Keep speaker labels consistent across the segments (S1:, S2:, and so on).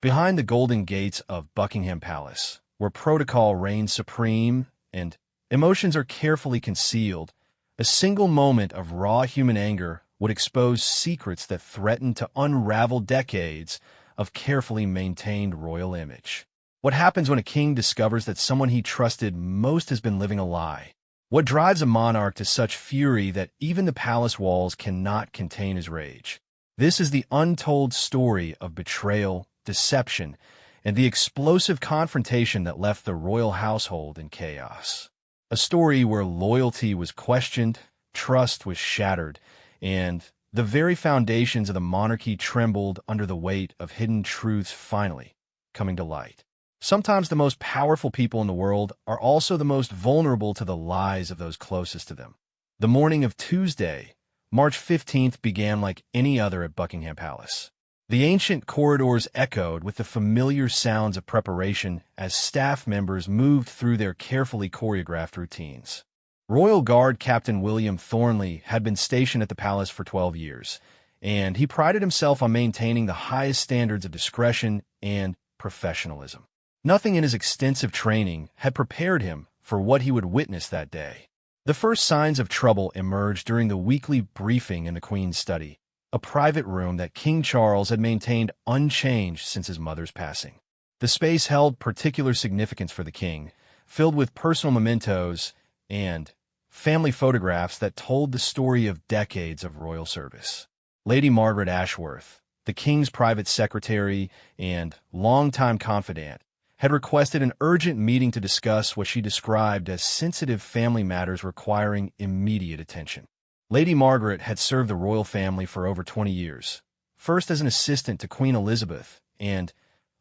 S1: Behind the golden gates of Buckingham Palace, where protocol reigns supreme and emotions are carefully concealed, a single moment of raw human anger would expose secrets that threaten to unravel decades of carefully maintained royal image. What happens when a king discovers that someone he trusted most has been living a lie? What drives a monarch to such fury that even the palace walls cannot contain his rage? This is the untold story of betrayal, deception, and the explosive confrontation that left the royal household in chaos. A story where loyalty was questioned, trust was shattered, and the very foundations of the monarchy trembled under the weight of hidden truths finally coming to light. Sometimes the most powerful people in the world are also the most vulnerable to the lies of those closest to them. The morning of Tuesday, March 15th, began like any other at Buckingham Palace. The ancient corridors echoed with the familiar sounds of preparation as staff members moved through their carefully choreographed routines. Royal Guard Captain William Thornley had been stationed at the palace for 12 years, and he prided himself on maintaining the highest standards of discretion and professionalism. Nothing in his extensive training had prepared him for what he would witness that day. The first signs of trouble emerged during the weekly briefing in the Queen's study, a private room that King Charles had maintained unchanged since his mother's passing. The space held particular significance for the king, filled with personal mementos and family photographs that told the story of decades of royal service. Lady Margaret Ashworth, the king's private secretary and longtime confidant, had requested an urgent meeting to discuss what she described as sensitive family matters requiring immediate attention. Lady Margaret had served the royal family for over 20 years, first as an assistant to Queen Elizabeth and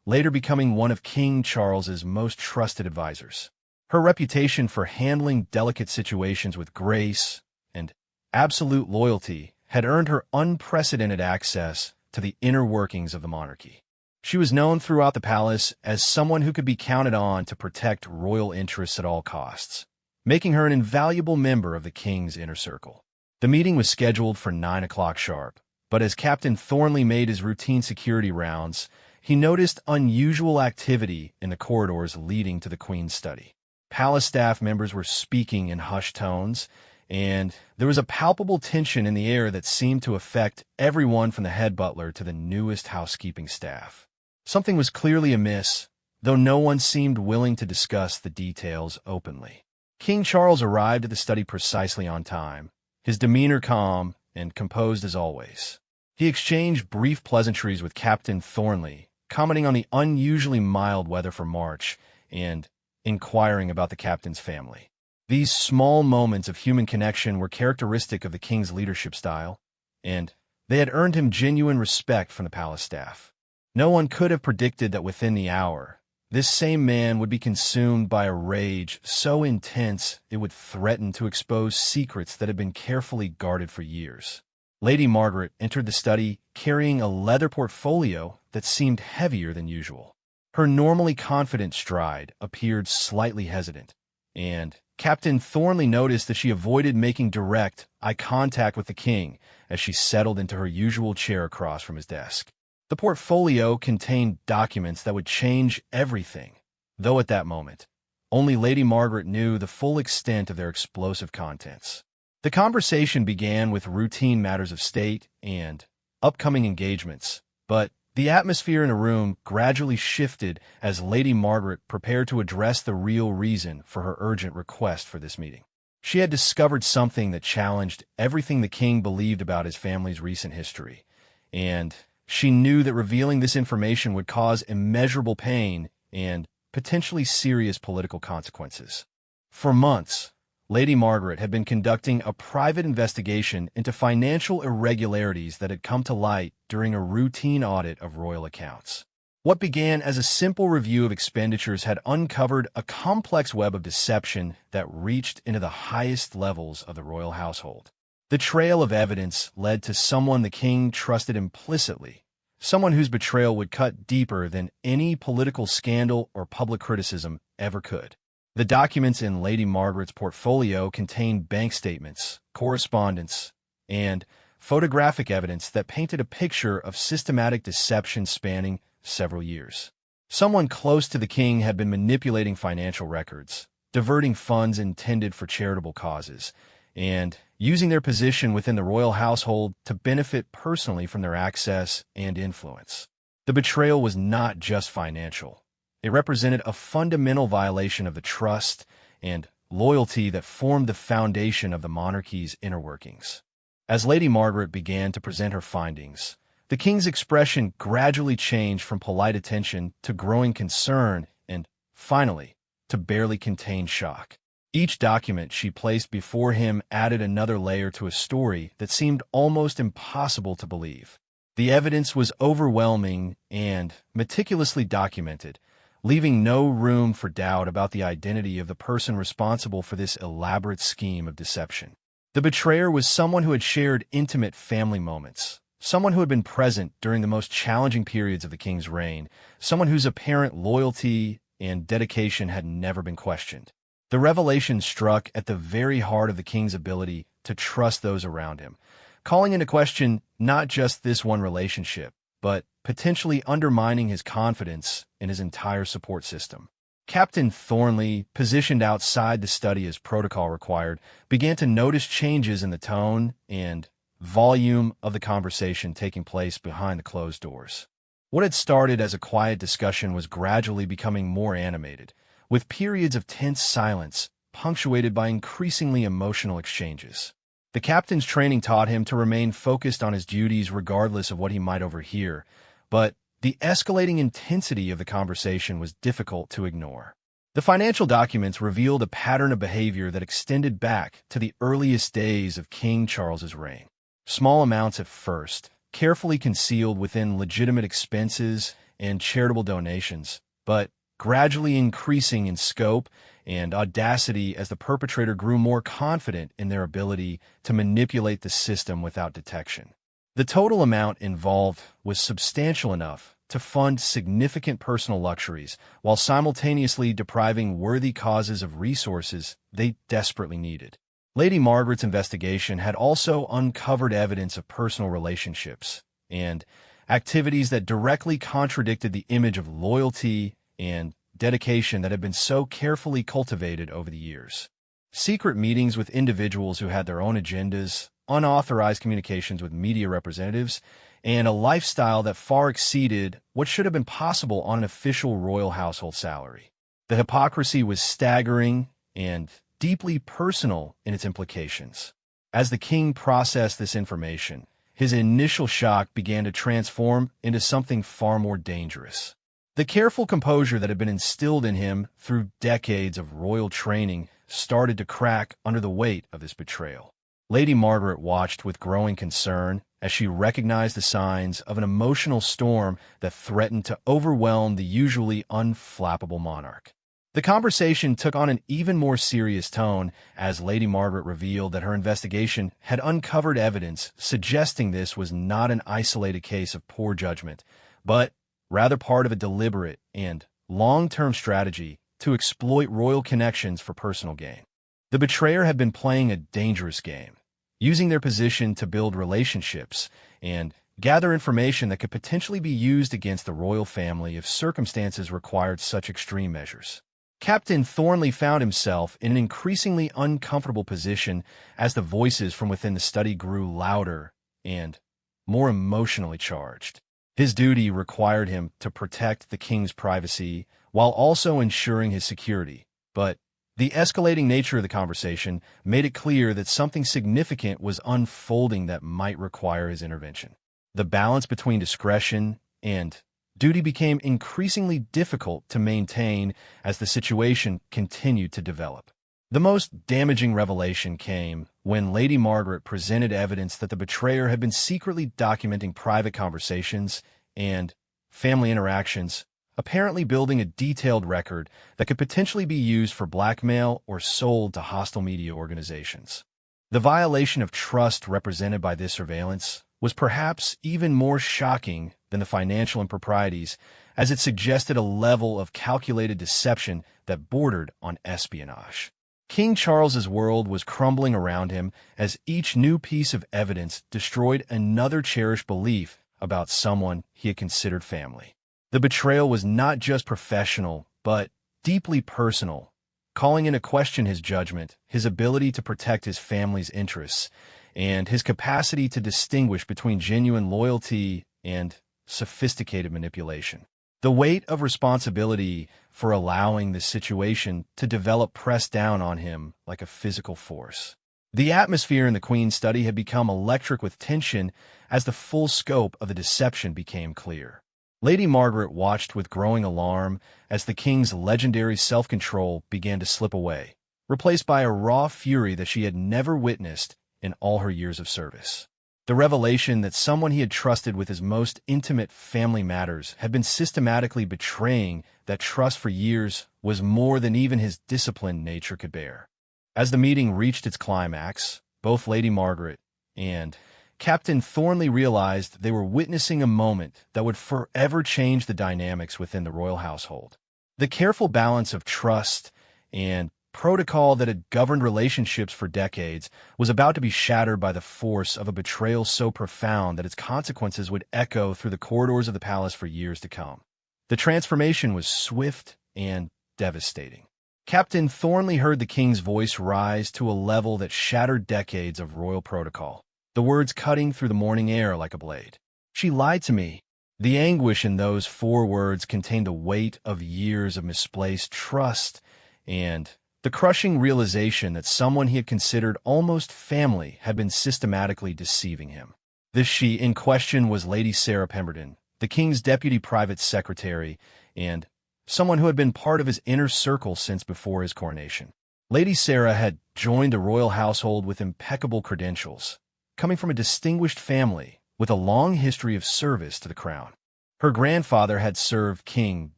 S1: later becoming one of King Charles's most trusted advisors. Her reputation for handling delicate situations with grace and absolute loyalty had earned her unprecedented access to the inner workings of the monarchy. She was known throughout the palace as someone who could be counted on to protect royal interests at all costs, making her an invaluable member of the king's inner circle. The meeting was scheduled for 9 o'clock sharp, but as Captain Thornley made his routine security rounds, he noticed unusual activity in the corridors leading to the Queen's study. Palace staff members were speaking in hushed tones, and there was a palpable tension in the air that seemed to affect everyone from the head butler to the newest housekeeping staff. Something was clearly amiss, though no one seemed willing to discuss the details openly. King Charles arrived at the study precisely on time, his demeanor calm and composed as always. He exchanged brief pleasantries with Captain Thornley, commenting on the unusually mild weather for March and inquiring about the captain's family. These small moments of human connection were characteristic of the king's leadership style, and they had earned him genuine respect from the palace staff. No one could have predicted that within the hour, this same man would be consumed by a rage so intense it would threaten to expose secrets that had been carefully guarded for years. Lady Margaret entered the study carrying a leather portfolio that seemed heavier than usual. Her normally confident stride appeared slightly hesitant, and Captain Thornley noticed that she avoided making direct eye contact with the king as she settled into her usual chair across from his desk. The portfolio contained documents that would change everything, though at that moment, only Lady Margaret knew the full extent of their explosive contents. The conversation began with routine matters of state and upcoming engagements, but the atmosphere in the room gradually shifted as Lady Margaret prepared to address the real reason for her urgent request for this meeting. She had discovered something that challenged everything the king believed about his family's recent history, and she knew that revealing this information would cause immeasurable pain and potentially serious political consequences. For months, Lady Margaret had been conducting a private investigation into financial irregularities that had come to light during a routine audit of royal accounts. What began as a simple review of expenditures had uncovered a complex web of deception that reached into the highest levels of the royal household. The trail of evidence led to someone the king trusted implicitly, someone whose betrayal would cut deeper than any political scandal or public criticism ever could. The documents in Lady Margaret's portfolio contained bank statements, correspondence, and photographic evidence that painted a picture of systematic deception spanning several years. Someone close to the king had been manipulating financial records, diverting funds intended for charitable causes, and using their position within the royal household to benefit personally from their access and influence. The betrayal was not just financial. It represented a fundamental violation of the trust and loyalty that formed the foundation of the monarchy's inner workings. As Lady Margaret began to present her findings, the king's expression gradually changed from polite attention to growing concern and, finally, to barely contained shock. Each document she placed before him added another layer to a story that seemed almost impossible to believe. The evidence was overwhelming and meticulously documented, leaving no room for doubt about the identity of the person responsible for this elaborate scheme of deception. The betrayer was someone who had shared intimate family moments, someone who had been present during the most challenging periods of the king's reign, someone whose apparent loyalty and dedication had never been questioned. The revelation struck at the very heart of the king's ability to trust those around him, calling into question not just this one relationship, but potentially undermining his confidence in his entire support system. Captain Thornley, positioned outside the study as protocol required, began to notice changes in the tone and volume of the conversation taking place behind the closed doors. What had started as a quiet discussion was gradually becoming more animated, with periods of tense silence punctuated by increasingly emotional exchanges. The captain's training taught him to remain focused on his duties regardless of what he might overhear, but the escalating intensity of the conversation was difficult to ignore. The financial documents revealed a pattern of behavior that extended back to the earliest days of King Charles's reign. Small amounts at first, carefully concealed within legitimate expenses and charitable donations, but gradually increasing in scope and audacity as the perpetrator grew more confident in their ability to manipulate the system without detection. The total amount involved was substantial enough to fund significant personal luxuries while simultaneously depriving worthy causes of resources they desperately needed. Lady Margaret's investigation had also uncovered evidence of personal relationships and activities that directly contradicted the image of loyalty and dedication that had been so carefully cultivated over the years. Secret meetings with individuals who had their own agendas, unauthorized communications with media representatives, and a lifestyle that far exceeded what should have been possible on an official royal household salary. The hypocrisy was staggering and deeply personal in its implications. As the king processed this information, his initial shock began to transform into something far more dangerous. The careful composure that had been instilled in him through decades of royal training started to crack under the weight of this betrayal. Lady Margaret watched with growing concern as she recognized the signs of an emotional storm that threatened to overwhelm the usually unflappable monarch. The conversation took on an even more serious tone as Lady Margaret revealed that her investigation had uncovered evidence suggesting this was not an isolated case of poor judgment, but rather part of a deliberate and long-term strategy to exploit royal connections for personal gain. The betrayer had been playing a dangerous game, using their position to build relationships and gather information that could potentially be used against the royal family if circumstances required such extreme measures. Captain Thornley found himself in an increasingly uncomfortable position as the voices from within the study grew louder and more emotionally charged. His duty required him to protect the king's privacy while also ensuring his security, but the escalating nature of the conversation made it clear that something significant was unfolding that might require his intervention. The balance between discretion and duty became increasingly difficult to maintain as the situation continued to develop. The most damaging revelation came when Lady Margaret presented evidence that the betrayer had been secretly documenting private conversations and family interactions, apparently building a detailed record that could potentially be used for blackmail or sold to hostile media organizations. The violation of trust represented by this surveillance was perhaps even more shocking than the financial improprieties, as it suggested a level of calculated deception that bordered on espionage. King Charles's world was crumbling around him as each new piece of evidence destroyed another cherished belief about someone he had considered family. The betrayal was not just professional, but deeply personal, calling into question his judgment, his ability to protect his family's interests, and his capacity to distinguish between genuine loyalty and sophisticated manipulation. The weight of responsibility for allowing this situation to develop pressed down on him like a physical force. The atmosphere in the Queen's study had become electric with tension as the full scope of the deception became clear. Lady Margaret watched with growing alarm as the king's legendary self-control began to slip away, replaced by a raw fury that she had never witnessed in all her years of service. The revelation that someone he had trusted with his most intimate family matters had been systematically betraying that trust for years was more than even his disciplined nature could bear. As the meeting reached its climax, both Lady Margaret and Captain Thornley realized they were witnessing a moment that would forever change the dynamics within the royal household. The careful balance of trust and protocol that had governed relationships for decades was about to be shattered by the force of a betrayal so profound that its consequences would echo through the corridors of the palace for years to come. The transformation was swift and devastating. Captain Thornley heard the king's voice rise to a level that shattered decades of royal protocol, the words cutting through the morning air like a blade. "She lied to me." The anguish in those 4 words contained the weight of years of misplaced trust and the crushing realization that someone he had considered almost family had been systematically deceiving him. This she in question was Lady Sarah Pemberton, the king's deputy private secretary, and someone who had been part of his inner circle since before his coronation. Lady Sarah had joined the royal household with impeccable credentials, coming from a distinguished family with a long history of service to the crown. Her grandfather had served King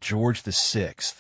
S1: George VI,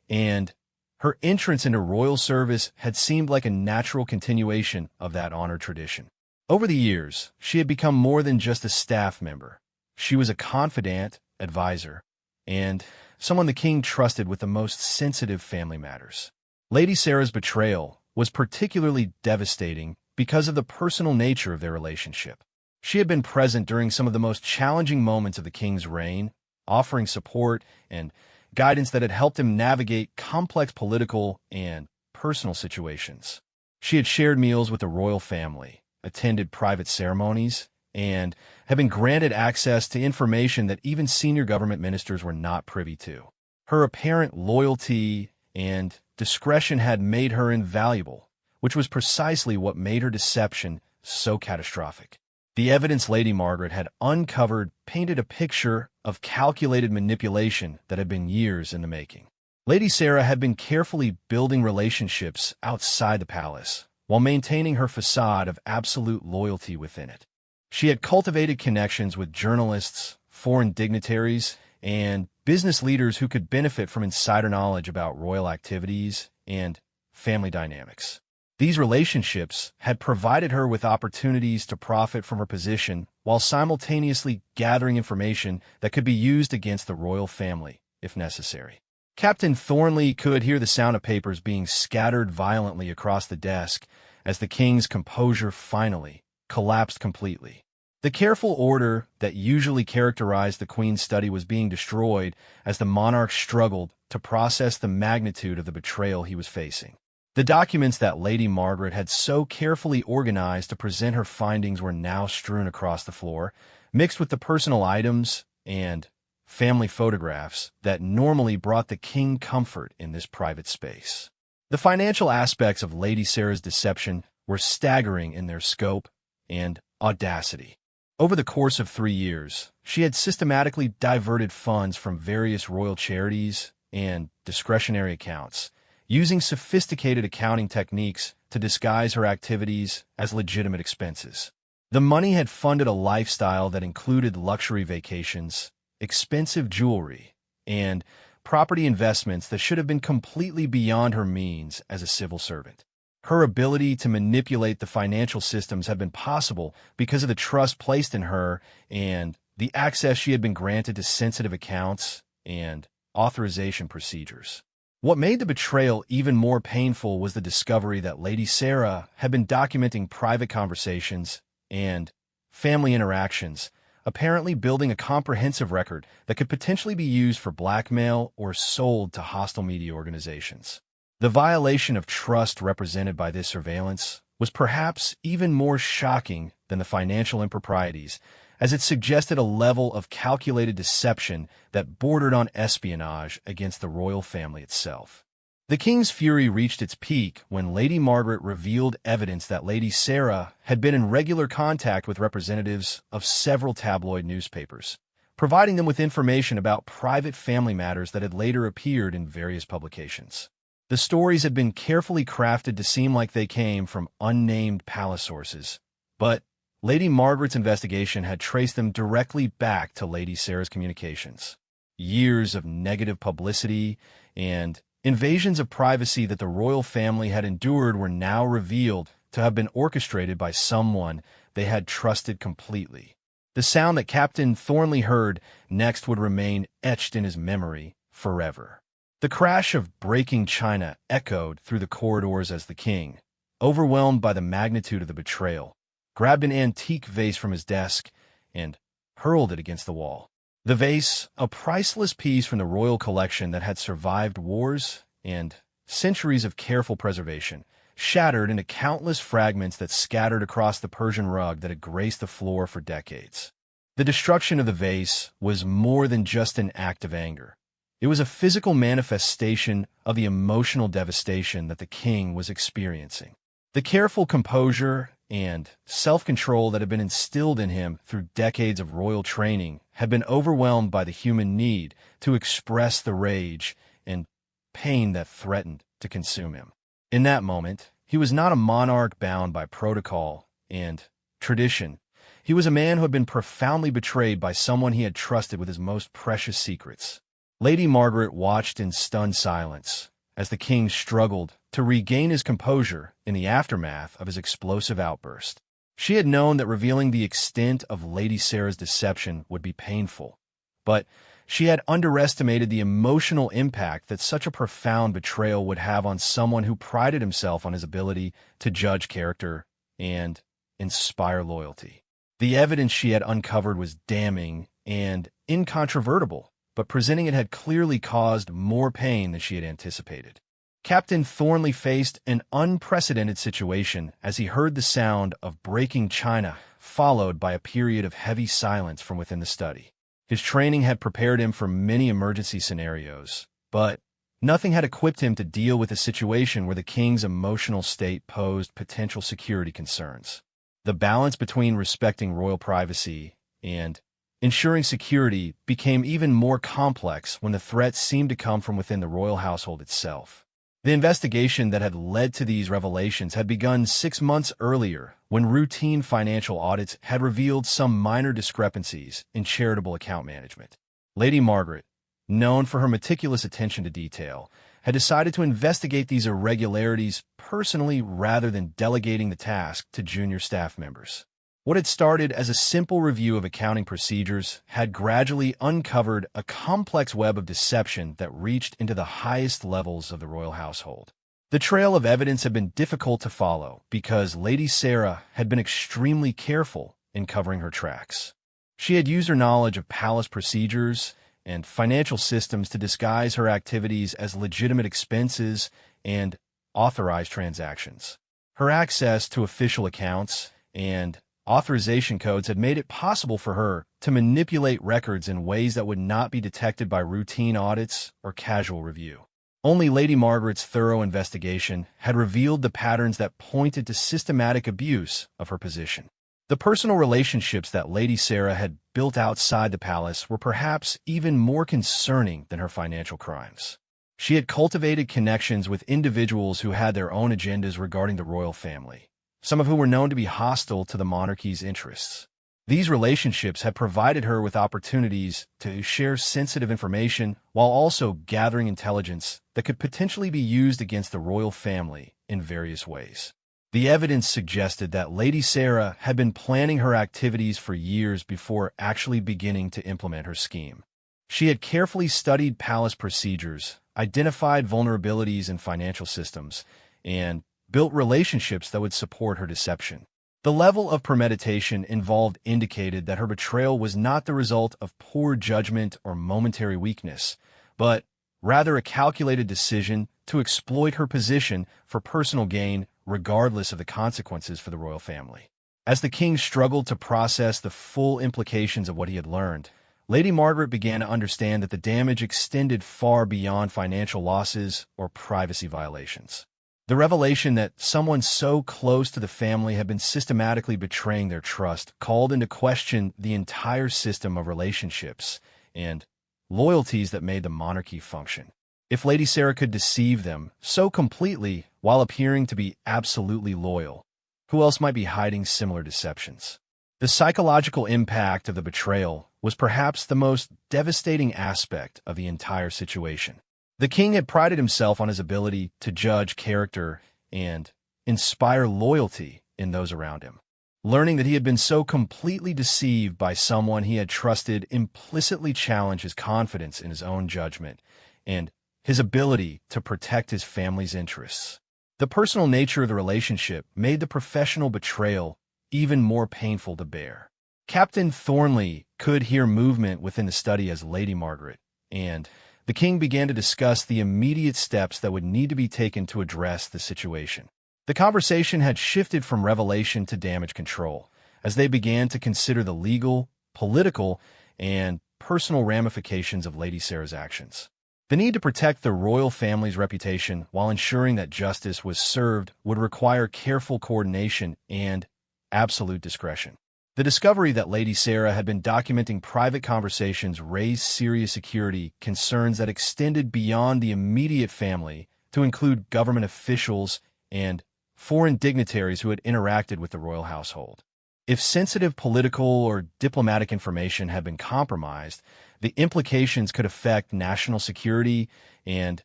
S1: and her entrance into royal service had seemed like a natural continuation of that honored tradition. Over the years, she had become more than just a staff member. She was a confidant, advisor, and someone the king trusted with the most sensitive family matters. Lady Sarah's betrayal was particularly devastating because of the personal nature of their relationship. She had been present during some of the most challenging moments of the king's reign, offering support and guidance that had helped him navigate complex political and personal situations. She had shared meals with the royal family, attended private ceremonies, and had been granted access to information that even senior government ministers were not privy to. Her apparent loyalty and discretion had made her invaluable, which was precisely what made her deception so catastrophic. The evidence Lady Margaret had uncovered painted a picture of calculated manipulation that had been years in the making. Lady Sarah had been carefully building relationships outside the palace, while maintaining her facade of absolute loyalty within it. She had cultivated connections with journalists, foreign dignitaries, and business leaders who could benefit from insider knowledge about royal activities and family dynamics. These relationships had provided her with opportunities to profit from her position while simultaneously gathering information that could be used against the royal family, if necessary. Captain Thornley could hear the sound of papers being scattered violently across the desk as the king's composure finally collapsed completely. The careful order that usually characterized the Queen's study was being destroyed as the monarch struggled to process the magnitude of the betrayal he was facing. The documents that Lady Margaret had so carefully organized to present her findings were now strewn across the floor, mixed with the personal items and family photographs that normally brought the king comfort in this private space. The financial aspects of Lady Sarah's deception were staggering in their scope and audacity. Over the course of 3 years, she had systematically diverted funds from various royal charities and discretionary accounts, using sophisticated accounting techniques to disguise her activities as legitimate expenses. The money had funded a lifestyle that included luxury vacations, expensive jewelry, and property investments that should have been completely beyond her means as a civil servant. Her ability to manipulate the financial systems had been possible because of the trust placed in her and the access she had been granted to sensitive accounts and authorization procedures. What made the betrayal even more painful was the discovery that Lady Sarah had been documenting private conversations and family interactions apparently building a comprehensive record that could potentially be used for blackmail or sold to hostile media organizations. The violation of trust represented by this surveillance was perhaps even more shocking than the financial improprieties, as it suggested a level of calculated deception that bordered on espionage against the royal family itself. The king's fury reached its peak when Lady Margaret revealed evidence that Lady Sarah had been in regular contact with representatives of several tabloid newspapers, providing them with information about private family matters that had later appeared in various publications. The stories had been carefully crafted to seem like they came from unnamed palace sources, but Lady Margaret's investigation had traced them directly back to Lady Sarah's communications. Years of negative publicity and invasions of privacy that the royal family had endured were now revealed to have been orchestrated by someone they had trusted completely. The sound that Captain Thornley heard next would remain etched in his memory forever. The crash of breaking china echoed through the corridors as the king, overwhelmed by the magnitude of the betrayal, grabbed an antique vase from his desk and hurled it against the wall. The vase, a priceless piece from the royal collection that had survived wars and centuries of careful preservation, shattered into countless fragments that scattered across the Persian rug that had graced the floor for decades. The destruction of the vase was more than just an act of anger. It was a physical manifestation of the emotional devastation that the king was experiencing. The careful composure and self-control that had been instilled in him through decades of royal training had been overwhelmed by the human need to express the rage and pain that threatened to consume him. In that moment, he was not a monarch bound by protocol and tradition. He was a man who had been profoundly betrayed by someone he had trusted with his most precious secrets. Lady Margaret watched in stunned silence as the king struggled to regain his composure in the aftermath of his explosive outburst. She had known that revealing the extent of Lady Sarah's deception would be painful, but she had underestimated the emotional impact that such a profound betrayal would have on someone who prided himself on his ability to judge character and inspire loyalty. The evidence she had uncovered was damning and incontrovertible, but presenting it had clearly caused more pain than she had anticipated. Captain Thornley faced an unprecedented situation as he heard the sound of breaking china, followed by a period of heavy silence from within the study. His training had prepared him for many emergency scenarios, but nothing had equipped him to deal with a situation where the king's emotional state posed potential security concerns. The balance between respecting royal privacy and ensuring security became even more complex when the threat seemed to come from within the royal household itself. The investigation that had led to these revelations had begun 6 months earlier when routine financial audits had revealed some minor discrepancies in charitable account management. Lady Margaret, known for her meticulous attention to detail, had decided to investigate these irregularities personally rather than delegating the task to junior staff members. What had started as a simple review of accounting procedures had gradually uncovered a complex web of deception that reached into the highest levels of the royal household. The trail of evidence had been difficult to follow because Lady Sarah had been extremely careful in covering her tracks. She had used her knowledge of palace procedures and financial systems to disguise her activities as legitimate expenses and authorized transactions. Her access to official accounts and authorization codes had made it possible for her to manipulate records in ways that would not be detected by routine audits or casual review. Only Lady Margaret's thorough investigation had revealed the patterns that pointed to systematic abuse of her position. The personal relationships that Lady Sarah had built outside the palace were perhaps even more concerning than her financial crimes. She had cultivated connections with individuals who had their own agendas regarding the royal family, some of whom were known to be hostile to the monarchy's interests. These relationships had provided her with opportunities to share sensitive information while also gathering intelligence that could potentially be used against the royal family in various ways. The evidence suggested that Lady Sarah had been planning her activities for years before actually beginning to implement her scheme. She had carefully studied palace procedures, identified vulnerabilities in financial systems, and built relationships that would support her deception. The level of premeditation involved indicated that her betrayal was not the result of poor judgment or momentary weakness, but rather a calculated decision to exploit her position for personal gain regardless of the consequences for the royal family. As the king struggled to process the full implications of what he had learned, Lady Margaret began to understand that the damage extended far beyond financial losses or privacy violations. The revelation that someone so close to the family had been systematically betraying their trust called into question the entire system of relationships and loyalties that made the monarchy function. If Lady Sarah could deceive them so completely while appearing to be absolutely loyal, who else might be hiding similar deceptions? The psychological impact of the betrayal was perhaps the most devastating aspect of the entire situation. The king had prided himself on his ability to judge character and inspire loyalty in those around him. Learning that he had been so completely deceived by someone he had trusted implicitly challenged his confidence in his own judgment and his ability to protect his family's interests. The personal nature of the relationship made the professional betrayal even more painful to bear. Captain Thornley could hear movement within the study as Lady Margaret, and the king began to discuss the immediate steps that would need to be taken to address the situation. The conversation had shifted from revelation to damage control, as they began to consider the legal, political, and personal ramifications of Lady Sarah's actions. The need to protect the royal family's reputation while ensuring that justice was served would require careful coordination and absolute discretion. The discovery that Lady Sarah had been documenting private conversations raised serious security concerns that extended beyond the immediate family to include government officials and foreign dignitaries who had interacted with the royal household. If sensitive political or diplomatic information had been compromised, the implications could affect national security and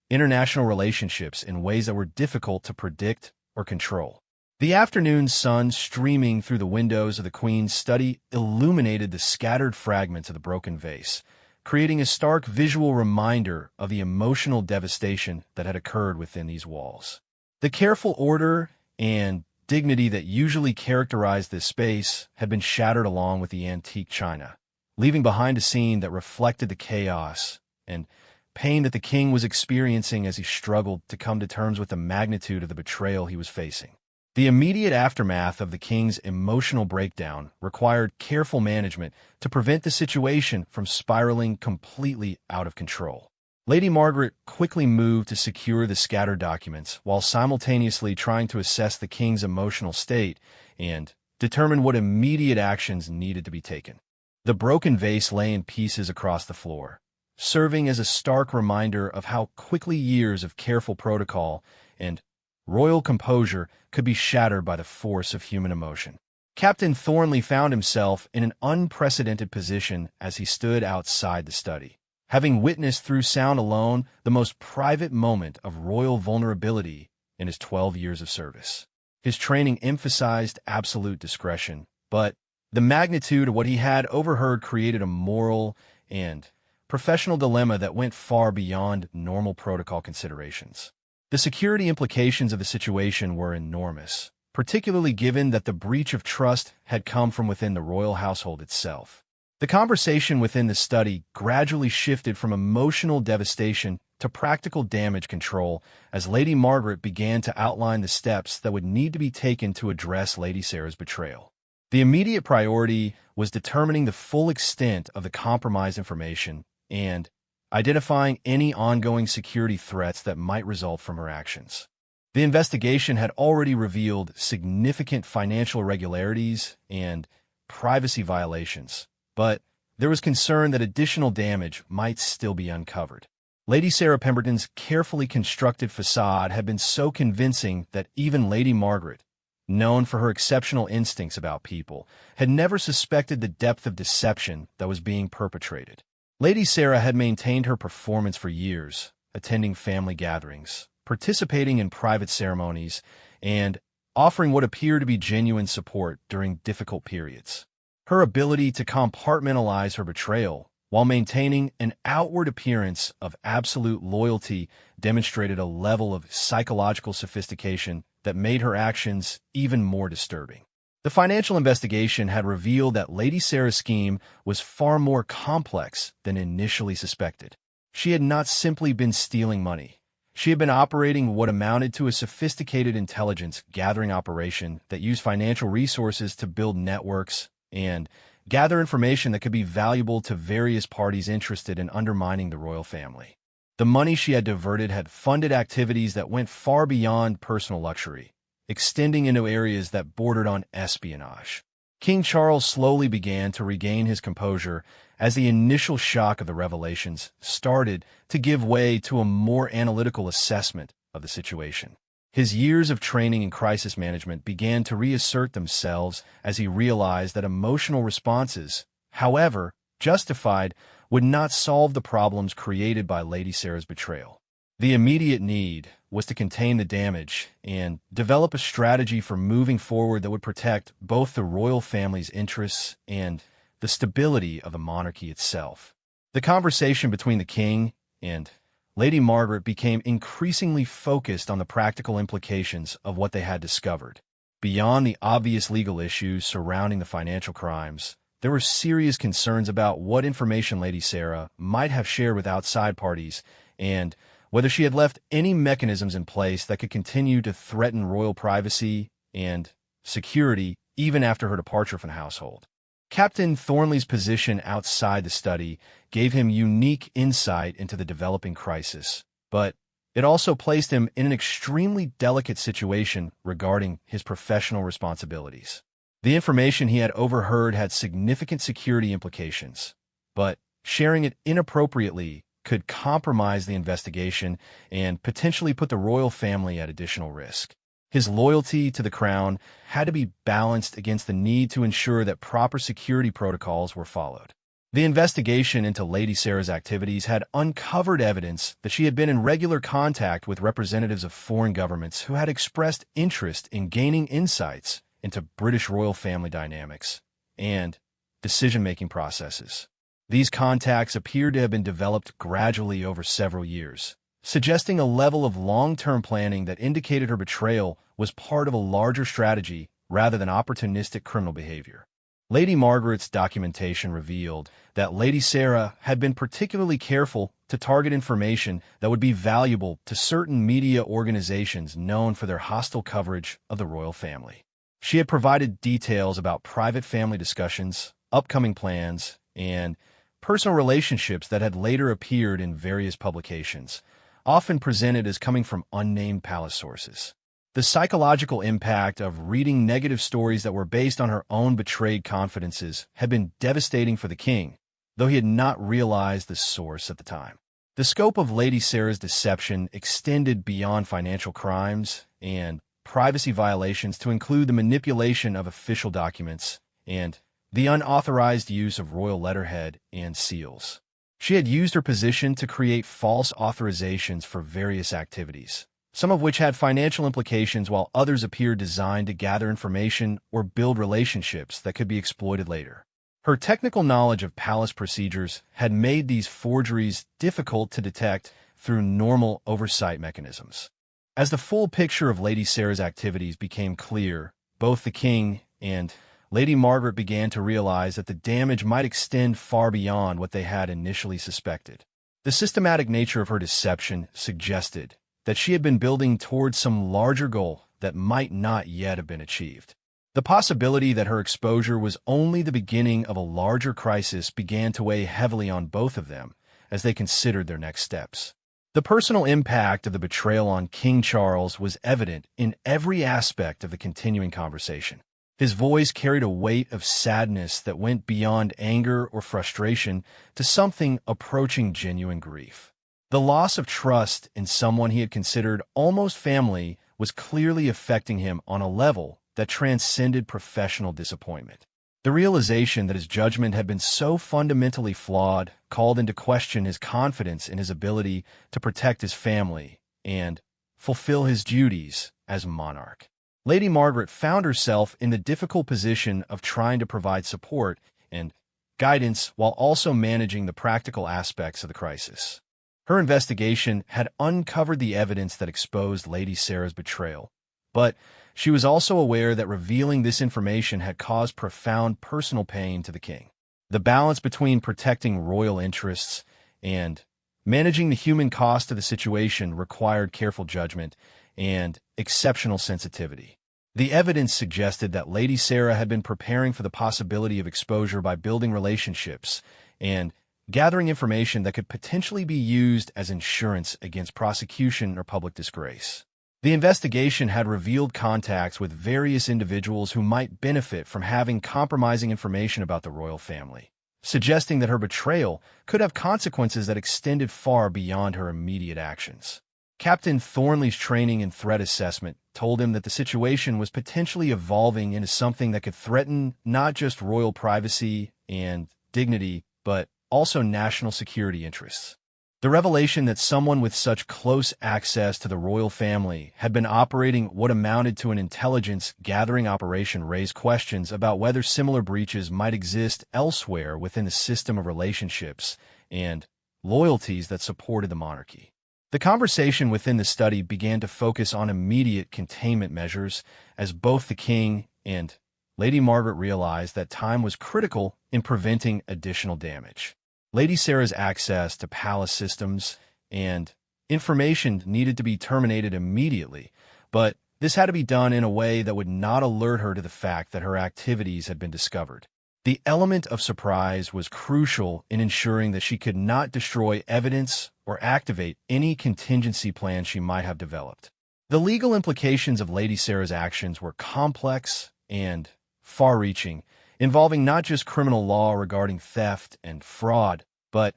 S1: international relationships in ways that were difficult to predict or control. The afternoon sun streaming through the windows of the Queen's study illuminated the scattered fragments of the broken vase, creating a stark visual reminder of the emotional devastation that had occurred within these walls. The careful order and dignity that usually characterized this space had been shattered along with the antique china, leaving behind a scene that reflected the chaos and pain that the king was experiencing as he struggled to come to terms with the magnitude of the betrayal he was facing. The immediate aftermath of the king's emotional breakdown required careful management to prevent the situation from spiraling completely out of control. Lady Margaret quickly moved to secure the scattered documents while simultaneously trying to assess the king's emotional state and determine what immediate actions needed to be taken. The broken vase lay in pieces across the floor, serving as a stark reminder of how quickly years of careful protocol and royal composure could be shattered by the force of human emotion. Captain Thornley found himself in an unprecedented position as he stood outside the study, having witnessed through sound alone the most private moment of royal vulnerability in his 12 years of service. His training emphasized absolute discretion, but the magnitude of what he had overheard created a moral and professional dilemma that went far beyond normal protocol considerations. The security implications of the situation were enormous, particularly given that the breach of trust had come from within the royal household itself. The conversation within the study gradually shifted from emotional devastation to practical damage control as Lady Margaret began to outline the steps that would need to be taken to address Lady Sarah's betrayal. The immediate priority was determining the full extent of the compromised information and identifying any ongoing security threats that might result from her actions. The investigation had already revealed significant financial irregularities and privacy violations, but there was concern that additional damage might still be uncovered. Lady Sarah Pemberton's carefully constructed facade had been so convincing that even Lady Margaret, known for her exceptional instincts about people, had never suspected the depth of deception that was being perpetrated. Lady Sarah had maintained her performance for years, attending family gatherings, participating in private ceremonies, and offering what appeared to be genuine support during difficult periods. Her ability to compartmentalize her betrayal while maintaining an outward appearance of absolute loyalty demonstrated a level of psychological sophistication that made her actions even more disturbing. The financial investigation had revealed that Lady Sarah's scheme was far more complex than initially suspected. She had not simply been stealing money. She had been operating what amounted to a sophisticated intelligence-gathering operation that used financial resources to build networks and gather information that could be valuable to various parties interested in undermining the royal family. The money she had diverted had funded activities that went far beyond personal luxury, extending into areas that bordered on espionage. King Charles slowly began to regain his composure as the initial shock of the revelations started to give way to a more analytical assessment of the situation. His years of training in crisis management began to reassert themselves as he realized that emotional responses, however justified, would not solve the problems created by Lady Sarah's betrayal. The immediate need was to contain the damage and develop a strategy for moving forward that would protect both the royal family's interests and the stability of the monarchy itself. The conversation between the king and Lady Margaret became increasingly focused on the practical implications of what they had discovered. Beyond the obvious legal issues surrounding the financial crimes, there were serious concerns about what information Lady Sarah might have shared with outside parties and whether she had left any mechanisms in place that could continue to threaten royal privacy and security even after her departure from the household. Captain Thornley's position outside the study gave him unique insight into the developing crisis, but it also placed him in an extremely delicate situation regarding his professional responsibilities. The information he had overheard had significant security implications, but sharing it inappropriately could compromise the investigation and potentially put the royal family at additional risk. His loyalty to the crown had to be balanced against the need to ensure that proper security protocols were followed. The investigation into Lady Sarah's activities had uncovered evidence that she had been in regular contact with representatives of foreign governments who had expressed interest in gaining insights into British royal family dynamics and decision-making processes. These contacts appeared to have been developed gradually over several years, suggesting a level of long-term planning that indicated her betrayal was part of a larger strategy rather than opportunistic criminal behavior. Lady Margaret's documentation revealed that Lady Sarah had been particularly careful to target information that would be valuable to certain media organizations known for their hostile coverage of the royal family. She had provided details about private family discussions, upcoming plans, and personal relationships that had later appeared in various publications, often presented as coming from unnamed palace sources. The psychological impact of reading negative stories that were based on her own betrayed confidences had been devastating for the king, though he had not realized the source at the time. The scope of Lady Sarah's deception extended beyond financial crimes and privacy violations to include the manipulation of official documents and the unauthorized use of royal letterhead and seals. She had used her position to create false authorizations for various activities, some of which had financial implications while others appeared designed to gather information or build relationships that could be exploited later. Her technical knowledge of palace procedures had made these forgeries difficult to detect through normal oversight mechanisms. As the full picture of Lady Sarah's activities became clear, both the king and Lady Margaret began to realize that the damage might extend far beyond what they had initially suspected. The systematic nature of her deception suggested that she had been building towards some larger goal that might not yet have been achieved. The possibility that her exposure was only the beginning of a larger crisis began to weigh heavily on both of them as they considered their next steps. The personal impact of the betrayal on King Charles was evident in every aspect of the continuing conversation. His voice carried a weight of sadness that went beyond anger or frustration to something approaching genuine grief. The loss of trust in someone he had considered almost family was clearly affecting him on a level that transcended professional disappointment. The realization that his judgment had been so fundamentally flawed called into question his confidence in his ability to protect his family and fulfill his duties as monarch. Lady Margaret found herself in the difficult position of trying to provide support and guidance while also managing the practical aspects of the crisis. Her investigation had uncovered the evidence that exposed Lady Sarah's betrayal, But she was also aware that revealing this information had caused profound personal pain to the king. The balance between protecting royal interests and managing the human cost of the situation required careful judgment and exceptional sensitivity. The evidence suggested that Lady Sarah had been preparing for the possibility of exposure by building relationships and gathering information that could potentially be used as insurance against prosecution or public disgrace. The investigation had revealed contacts with various individuals who might benefit from having compromising information about the royal family, suggesting that her betrayal could have consequences that extended far beyond her immediate actions. Captain Thornley's training in threat assessment told him that the situation was potentially evolving into something that could threaten not just royal privacy and dignity, but also national security interests. The revelation that someone with such close access to the royal family had been operating what amounted to an intelligence-gathering operation raised questions about whether similar breaches might exist elsewhere within the system of relationships and loyalties that supported the monarchy. The conversation within the study began to focus on immediate containment measures as both the king and Lady Margaret realized that time was critical in preventing additional damage. Lady Sarah's access to palace systems and information needed to be terminated immediately, but this had to be done in a way that would not alert her to the fact that her activities had been discovered. The element of surprise was crucial in ensuring that she could not destroy evidence or activate any contingency plan she might have developed. The legal implications of Lady Sarah's actions were complex and far-reaching, involving not just criminal law regarding theft and fraud, but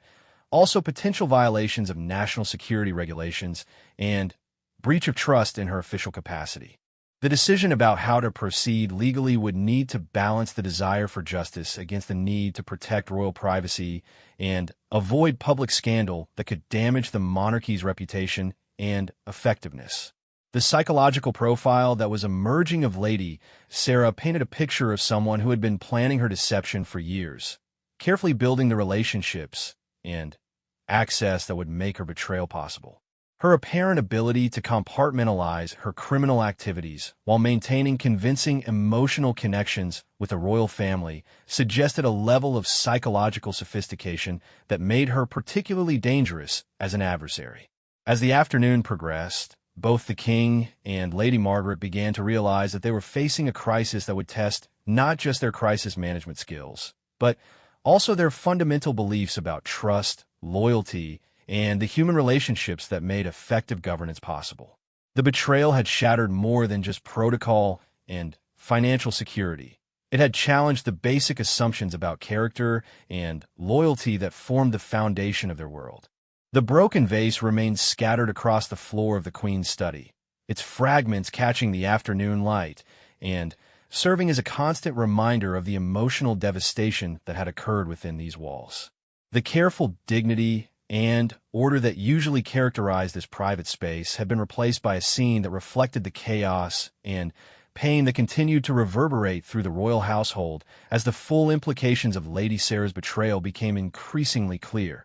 S1: also potential violations of national security regulations and breach of trust in her official capacity. The decision about how to proceed legally would need to balance the desire for justice against the need to protect royal privacy and avoid public scandal that could damage the monarchy's reputation and effectiveness. The psychological profile that was emerging of Lady Sarah painted a picture of someone who had been planning her deception for years, carefully building the relationships and access that would make her betrayal possible. Her apparent ability to compartmentalize her criminal activities while maintaining convincing emotional connections with the royal family suggested a level of psychological sophistication that made her particularly dangerous as an adversary. As the afternoon progressed, both the king and Lady Margaret began to realize that they were facing a crisis that would test not just their crisis management skills, but also their fundamental beliefs about trust, loyalty, and the human relationships that made effective governance possible. The betrayal had shattered more than just protocol and financial security. It had challenged the basic assumptions about character and loyalty that formed the foundation of their world. The broken vase remained scattered across the floor of the Queen's study, its fragments catching the afternoon light and serving as a constant reminder of the emotional devastation that had occurred within these walls. The careful dignity and order that usually characterized this private space had been replaced by a scene that reflected the chaos and pain that continued to reverberate through the royal household as the full implications of Lady Sarah's betrayal became increasingly clear.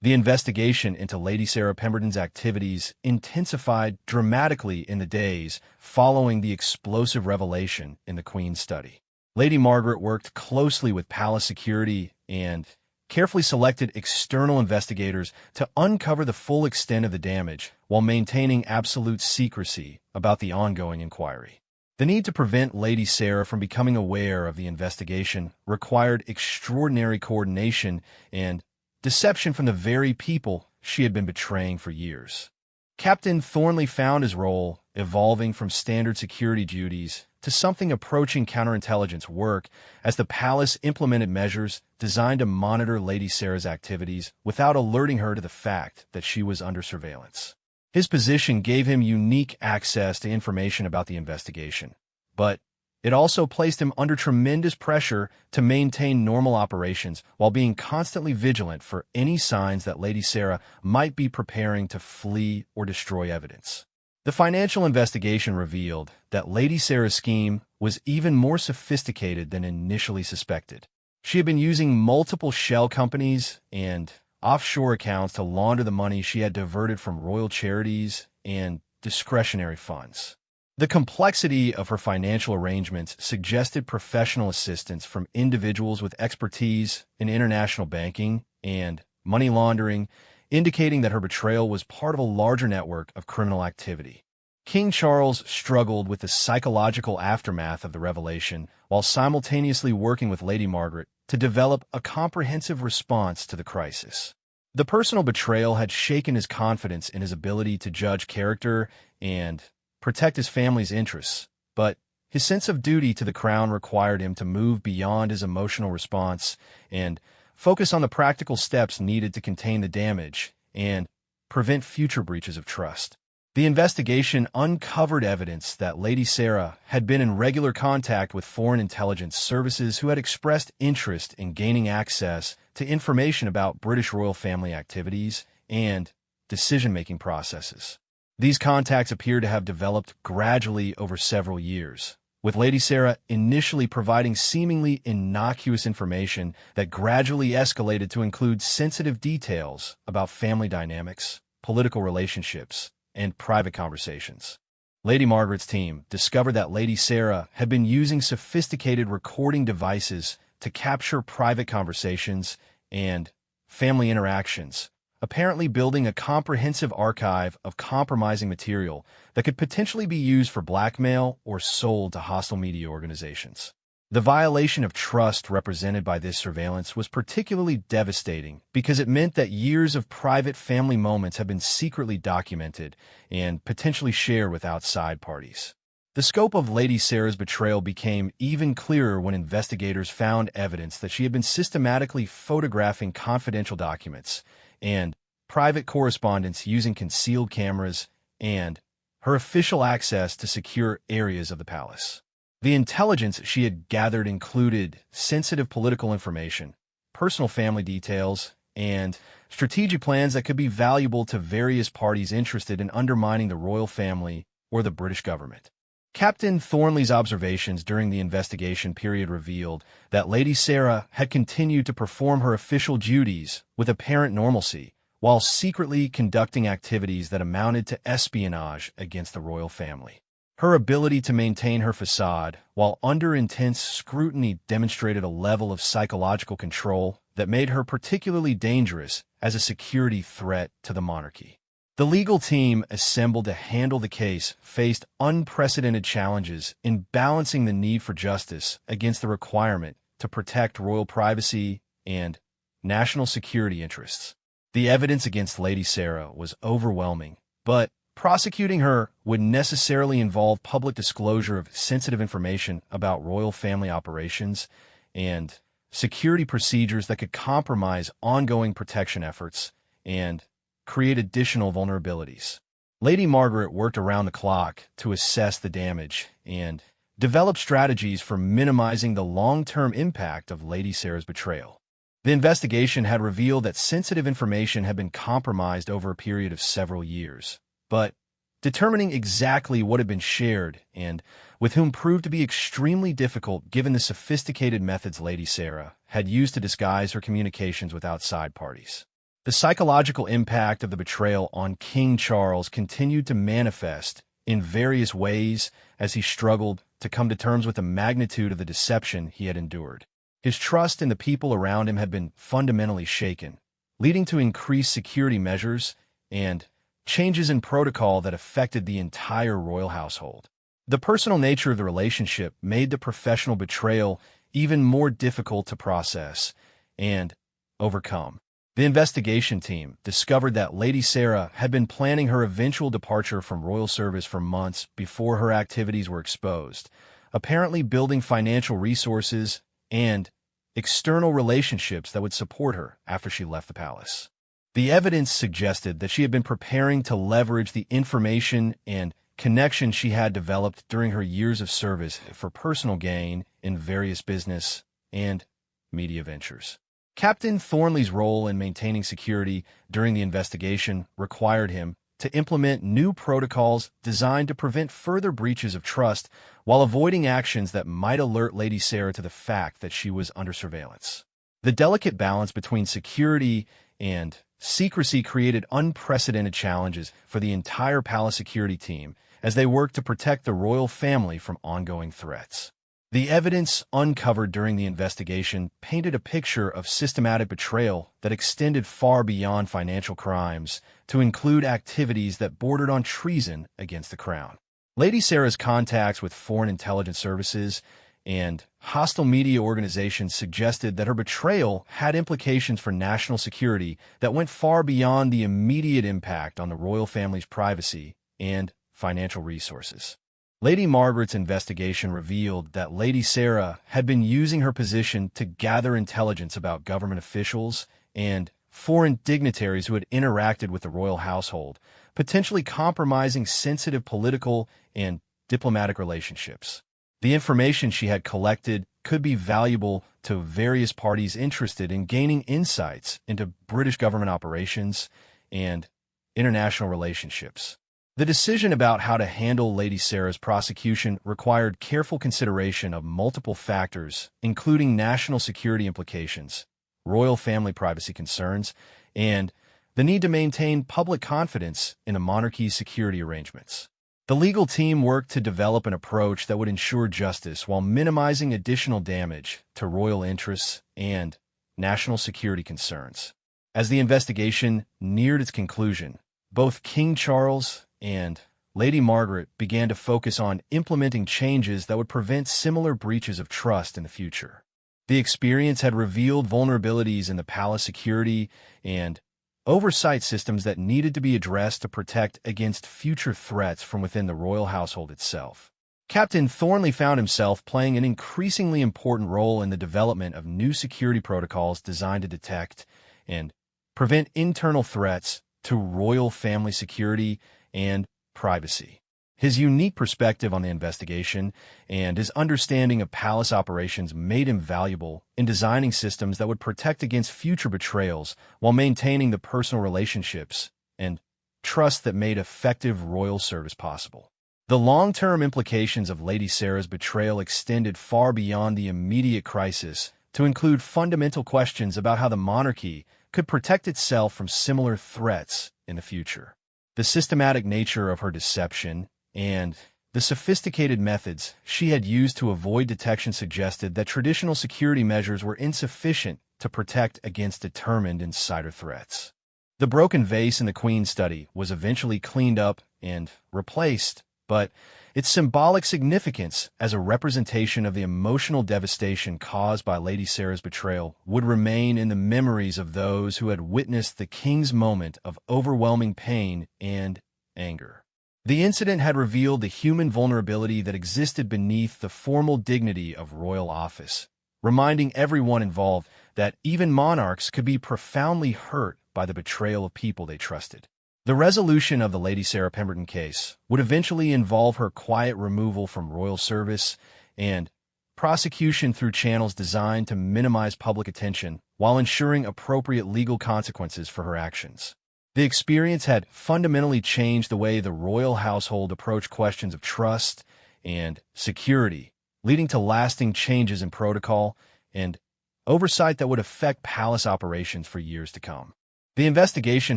S1: The investigation into Lady Sarah Pemberton's activities intensified dramatically in the days following the explosive revelation in the Queen's study. Lady Margaret worked closely with palace security and carefully selected external investigators to uncover the full extent of the damage while maintaining absolute secrecy about the ongoing inquiry. The need to prevent Lady Sarah from becoming aware of the investigation required extraordinary coordination and deception from the very people she had been betraying for years. Captain Thornley found his role evolving from standard security duties to something approaching counterintelligence work as the palace implemented measures designed to monitor Lady Sarah's activities without alerting her to the fact that she was under surveillance. His position gave him unique access to information about the investigation, but it also placed him under tremendous pressure to maintain normal operations while being constantly vigilant for any signs that Lady Sarah might be preparing to flee or destroy evidence. The financial investigation revealed that Lady Sarah's scheme was even more sophisticated than initially suspected. She had been using multiple shell companies and offshore accounts to launder the money she had diverted from royal charities and discretionary funds. The complexity of her financial arrangements suggested professional assistance from individuals with expertise in international banking and money laundering, indicating that her betrayal was part of a larger network of criminal activity. King Charles struggled with the psychological aftermath of the revelation while simultaneously working with Lady Margaret to develop a comprehensive response to the crisis. The personal betrayal had shaken his confidence in his ability to judge character and protect his family's interests, but his sense of duty to the crown required him to move beyond his emotional response and focus on the practical steps needed to contain the damage and prevent future breaches of trust. The investigation uncovered evidence that Lady Sarah had been in regular contact with foreign intelligence services who had expressed interest in gaining access to information about British royal family activities and decision-making processes. These contacts appear to have developed gradually over several years, with Lady Sarah initially providing seemingly innocuous information that gradually escalated to include sensitive details about family dynamics, political relationships, and private conversations. Lady Margaret's team discovered that Lady Sarah had been using sophisticated recording devices to capture private conversations and family interactions, apparently building a comprehensive archive of compromising material that could potentially be used for blackmail or sold to hostile media organizations. The violation of trust represented by this surveillance was particularly devastating because it meant that years of private family moments had been secretly documented and potentially shared with outside parties. The scope of Lady Sarah's betrayal became even clearer when investigators found evidence that she had been systematically photographing confidential documents and private correspondence using concealed cameras and her official access to secure areas of the palace. The intelligence she had gathered included sensitive political information, personal family details, and strategic plans that could be valuable to various parties interested in undermining the royal family or the British government. Captain Thornley's observations during the investigation period revealed that Lady Sarah had continued to perform her official duties with apparent normalcy, while secretly conducting activities that amounted to espionage against the royal family. Her ability to maintain her facade while under intense scrutiny demonstrated a level of psychological control that made her particularly dangerous as a security threat to the monarchy. The legal team assembled to handle the case faced unprecedented challenges in balancing the need for justice against the requirement to protect royal privacy and national security interests. The evidence against Lady Sarah was overwhelming, but prosecuting her would necessarily involve public disclosure of sensitive information about royal family operations and security procedures that could compromise ongoing protection efforts and create additional vulnerabilities. Lady Margaret worked around the clock to assess the damage and develop strategies for minimizing the long-term impact of Lady Sarah's betrayal. The investigation had revealed that sensitive information had been compromised over a period of several years, but determining exactly what had been shared and with whom proved to be extremely difficult given the sophisticated methods Lady Sarah had used to disguise her communications with outside parties. The psychological impact of the betrayal on King Charles continued to manifest in various ways as he struggled to come to terms with the magnitude of the deception he had endured. His trust in the people around him had been fundamentally shaken, leading to increased security measures and changes in protocol that affected the entire royal household. The personal nature of the relationship made the professional betrayal even more difficult to process and overcome. The investigation team discovered that Lady Sarah had been planning her eventual departure from royal service for months before her activities were exposed, apparently building financial resources and external relationships that would support her after she left the palace. The evidence suggested that she had been preparing to leverage the information and connections she had developed during her years of service for personal gain in various business and media ventures. Captain Thornley's role in maintaining security during the investigation required him to implement new protocols designed to prevent further breaches of trust while avoiding actions that might alert Lady Sarah to the fact that she was under surveillance. The delicate balance between security and secrecy created unprecedented challenges for the entire palace security team as they worked to protect the royal family from ongoing threats. The evidence uncovered during the investigation painted a picture of systematic betrayal that extended far beyond financial crimes to include activities that bordered on treason against the crown. Lady Sarah's contacts with foreign intelligence services and hostile media organizations suggested that her betrayal had implications for national security that went far beyond the immediate impact on the royal family's privacy and financial resources. Lady Margaret's investigation revealed that Lady Sarah had been using her position to gather intelligence about government officials and foreign dignitaries who had interacted with the royal household, potentially compromising sensitive political and diplomatic relationships. The information she had collected could be valuable to various parties interested in gaining insights into British government operations and international relationships. The decision about how to handle Lady Sarah's prosecution required careful consideration of multiple factors, including national security implications, royal family privacy concerns, and the need to maintain public confidence in the monarchy's security arrangements. The legal team worked to develop an approach that would ensure justice while minimizing additional damage to royal interests and national security concerns. As the investigation neared its conclusion, both King Charles and Lady Margaret began to focus on implementing changes that would prevent similar breaches of trust in the future. The experience had revealed vulnerabilities in the palace security and oversight systems that needed to be addressed to protect against future threats from within the royal household itself. Captain Thornley found himself playing an increasingly important role in the development of new security protocols designed to detect and prevent internal threats to royal family security and privacy. His unique perspective on the investigation and his understanding of palace operations made him valuable in designing systems that would protect against future betrayals while maintaining the personal relationships and trust that made effective royal service possible. The long-term implications of Lady Sarah's betrayal extended far beyond the immediate crisis to include fundamental questions about how the monarchy could protect itself from similar threats in the future. The systematic nature of her deception and the sophisticated methods she had used to avoid detection suggested that traditional security measures were insufficient to protect against determined insider threats. The broken vase in the Queen's study was eventually cleaned up and replaced, but its symbolic significance as a representation of the emotional devastation caused by Lady Sarah's betrayal would remain in the memories of those who had witnessed the King's moment of overwhelming pain and anger. The incident had revealed the human vulnerability that existed beneath the formal dignity of royal office, reminding everyone involved that even monarchs could be profoundly hurt by the betrayal of people they trusted. The resolution of the Lady Sarah Pemberton case would eventually involve her quiet removal from royal service and prosecution through channels designed to minimize public attention while ensuring appropriate legal consequences for her actions. The experience had fundamentally changed the way the royal household approached questions of trust and security, leading to lasting changes in protocol and oversight that would affect palace operations for years to come. The investigation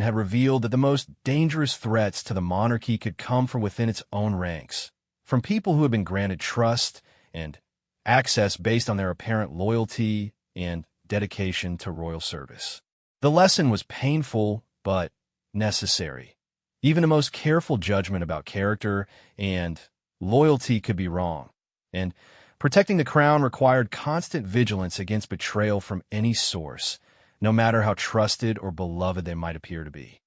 S1: had revealed that the most dangerous threats to the monarchy could come from within its own ranks, from people who had been granted trust and access based on their apparent loyalty and dedication to royal service. The lesson was painful but necessary. Even the most careful judgment about character and loyalty could be wrong, and protecting the crown required constant vigilance against betrayal from any source, no matter how trusted or beloved they might appear to be.